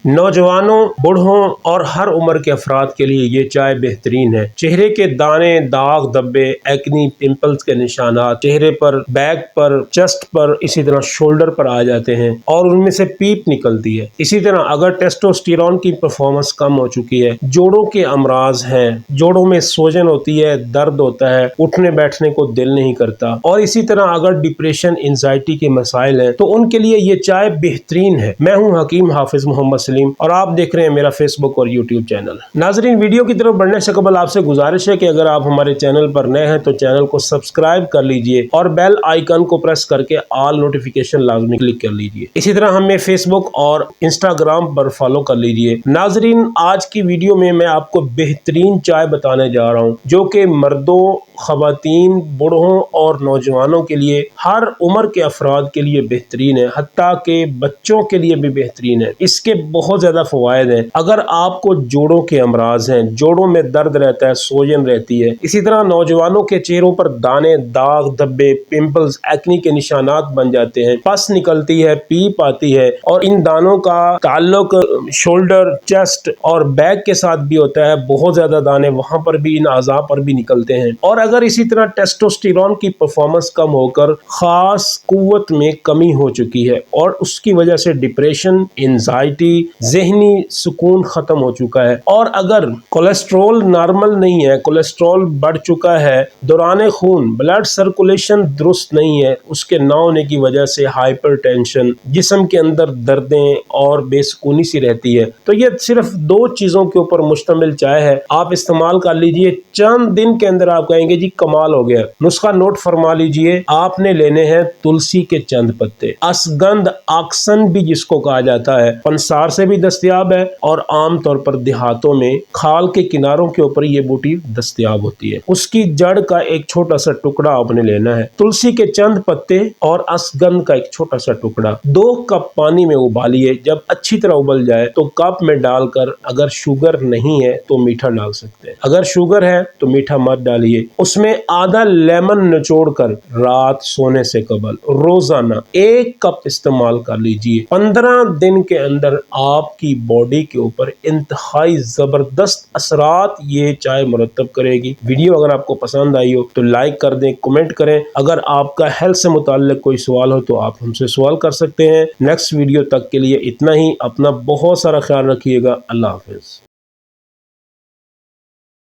नौजवानों, बूढ़ों और हर उम्र के अफराद के लिए ये चाय बेहतरीन है। चेहरे के दाने, दाग, धब्बे, एक्नी, पिंपल्स के निशानात चेहरे पर, बैक पर, चेस्ट पर, इसी तरह शोल्डर पर आ जाते हैं और उनमें से पीप निकलती है। इसी तरह अगर टेस्टोस्टेरोन की परफॉर्मेंस कम हो चुकी है, जोड़ों के अमराज हैं, जोड़ों में सोजन होती है, दर्द होता है, उठने बैठने को दिल नहीं करता, और इसी तरह अगर डिप्रेशन, एंजाइटी के मसाइल हैं तो उनके लिए ये चाय बेहतरीन है। मैं हूं हकीम हाफिज मोहम्मद सलीम और आप देख रहे हैं मेरा फेसबुक और यूट्यूब चैनल। नाजरीन, वीडियो की तरफ बढ़ने से कबल आपसे गुजारिश है कि अगर आप हमारे चैनल पर नए हैं तो चैनल को सब्सक्राइब कर लीजिए और बेल आइकन को प्रेस करके ऑल नोटिफिकेशन लाजमी क्लिक कर लीजिए। इसी तरह हमें फेसबुक और इंस्टाग्राम पर फॉलो कर लीजिए। नाजरीन, आज की वीडियो में मैं आपको बेहतरीन चाय बताने जा रहा हूँ जो कि मर्दों, खवातीन, बूढ़ों और नौजवानों के लिए, हर उम्र के अफराद के लिए बेहतरीन है, हत्ता के बच्चों के लिए भी बेहतरीन है। इसके बहुत ज्यादा फवायद हैं। अगर आपको जोड़ों के अमराज हैं, जोड़ों में दर्द रहता है, सोजन रहती है, इसी तरह नौजवानों के चेहरों पर दाने, दाग, धब्बे, पिंपल्स, एक्नी के निशानात बन जाते हैं, पस निकलती है, पीप आती है और इन दानों का ताल्लुक शोल्डर, चेस्ट और बैक के साथ भी होता है। बहुत ज्यादा दाने वहां पर भी, इन आज़ा पर भी निकलते हैं। और अगर इसी तरह टेस्टोस्टेरोन की परफॉर्मेंस कम होकर खास कुव्वत में कमी हो चुकी है और उसकी वजह से डिप्रेशन, एंजाइटी, ज़हनी सुकून खत्म हो चुका है, और अगर कोलेस्ट्रॉल नॉर्मल नहीं है, कोलेस्ट्रॉल बढ़ चुका है, दौरान खून, ब्लड सर्कुलेशन दुरुस्त नहीं है, उसके ना होने की वजह से हाइपरटेंशन, जिस्म के अंदर दर्दें और बेसुकूनी सी रहती है, तो ये सिर्फ 2 चीजों के ऊपर मुश्तमिल चाय है। आप इस्तेमाल कर लीजिए, चंद दिन के अंदर आप कहेंगे जी कमाल हो गया। नुस्खा नोट फरमा लीजिए। आपने लेने हैं तुलसी के चंद पत्ते, असगंध, आक्सन भी जिसको कहा जाता है, पंसार से भी दस्तयाब है और आम तौर पर देहातों में खाल के किनारों के ऊपर ये बूटी दस्तयाब होती है। उसकी जड़ का एक छोटा सा टुकड़ा आपने लेना है, तुलसी के चंद पत्ते और असगंध का एक छोटा सा टुकड़ा 2 कप पानी में उबालिए। जब अच्छी तरह उबल जाए तो कप में डालकर, अगर शुगर नहीं है तो मीठा डाल सकते हैं, अगर शुगर है तो मीठा मत डालिए। उसमें आधा लेमन निचोड़ कर रात सोने से कबल रोजाना 1 कप इस्तेमाल कर लीजिए। 15 दिन के अंदर आपकी बॉडी के ऊपर इंतहाई जबरदस्त असरात ये चाय मुरतब करेगी। वीडियो अगर आपको पसंद आई हो तो लाइक कर दें, कमेंट करें। अगर आपका हेल्थ से मुताल्लिक कोई सवाल हो तो आप हमसे सवाल कर सकते हैं। नेक्स्ट वीडियो तक के लिए इतना ही। अपना बहुत सारा ख्याल रखिएगा। अल्लाह हाफिज।